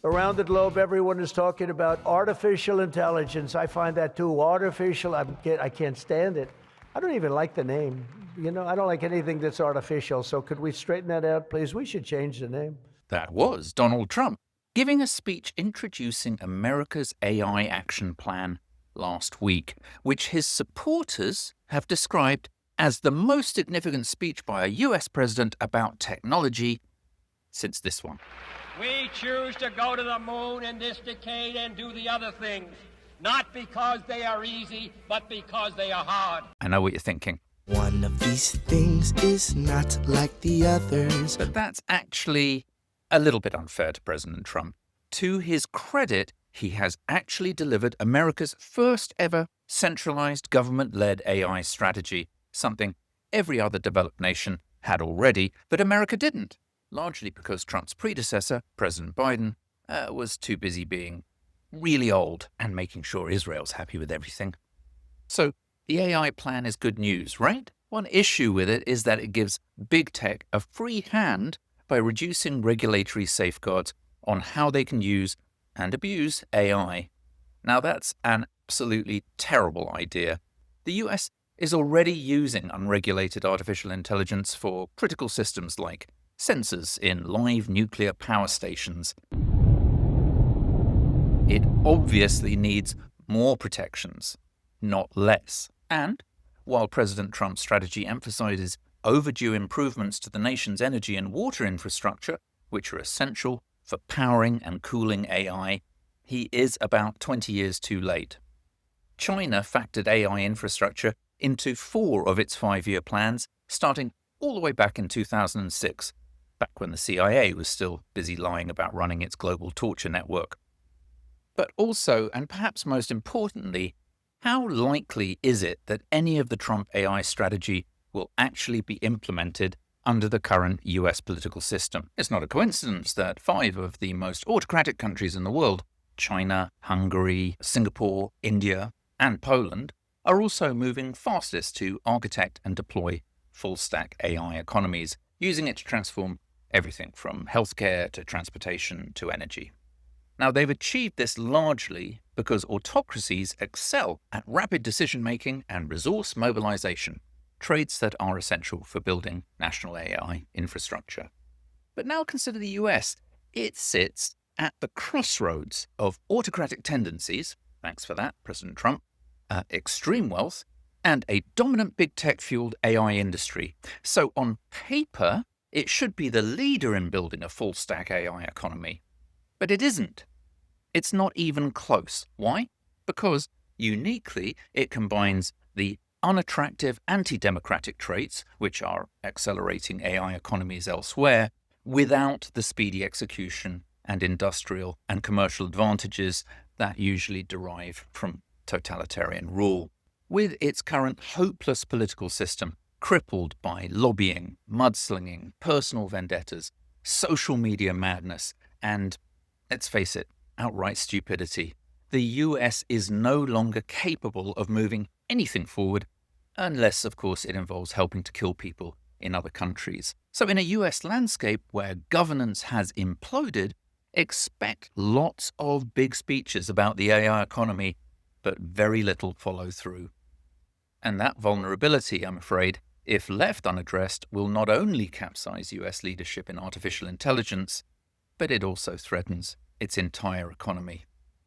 Around the globe, everyone is talking about artificial intelligence. I find that too artificial. I can't stand it. I don't even like the name. I don't like anything that's artificial. So could we straighten that out, please? We should change the name. That was Donald Trump giving a speech introducing America's AI action plan last week, which his supporters have described as the most significant speech by a US president about technology since this one. We choose to go to the moon in this decade and do the other things, not because they are easy, but because they are hard. I know what you're thinking. One of these things is not like the others. But that's actually a little bit unfair to President Trump. To his credit, he has actually delivered America's first ever centralized government-led AI strategy, something every other developed nation had already, but America didn't. Largely because Trump's predecessor, President Biden, was too busy being really old and making sure Israel's happy with everything. So the AI plan is good news, right? One issue with it is that it gives big tech a free hand by reducing regulatory safeguards on how they can use and abuse AI. Now that's an absolutely terrible idea. The US is already using unregulated artificial intelligence for critical systems like sensors in live nuclear power stations. It obviously needs more protections, not less. And while President Trump's strategy emphasizes overdue improvements to the nation's energy and water infrastructure, which are essential for powering and cooling AI, he is about 20 years too late. China factored AI infrastructure into 4 of its 5-year plans, starting all the way back in 2006. Back when the CIA was still busy lying about running its global torture network. But also, and perhaps most importantly, how likely is it that any of the Trump AI strategy will actually be implemented under the current US political system? It's not a coincidence that 5 of the most autocratic countries in the world, China, Hungary, Singapore, India, and Poland, are also moving fastest to architect and deploy full-stack AI economies, using it to transform everything from healthcare to transportation to energy. Now, they've achieved this largely because autocracies excel at rapid decision-making and resource mobilization, traits that are essential for building national AI infrastructure. But now consider the US. It sits at the crossroads of autocratic tendencies, thanks for that, President Trump, extreme wealth, and a dominant big tech-fueled AI industry. So on paper, it should be the leader in building a full-stack AI economy. But it isn't. It's not even close. Why? Because, uniquely, it combines the unattractive anti-democratic traits, which are accelerating AI economies elsewhere, without the speedy execution and industrial and commercial advantages that usually derive from totalitarian rule. With its current hopeless political system, crippled by lobbying, mudslinging, personal vendettas, social media madness, and, let's face it, outright stupidity, the US is no longer capable of moving anything forward, unless, of course, it involves helping to kill people in other countries. So in a US landscape where governance has imploded, expect lots of big speeches about the AI economy, but very little follow through. And that vulnerability, I'm afraid, if left unaddressed, will not only capsize US leadership in artificial intelligence, but it also threatens its entire economy.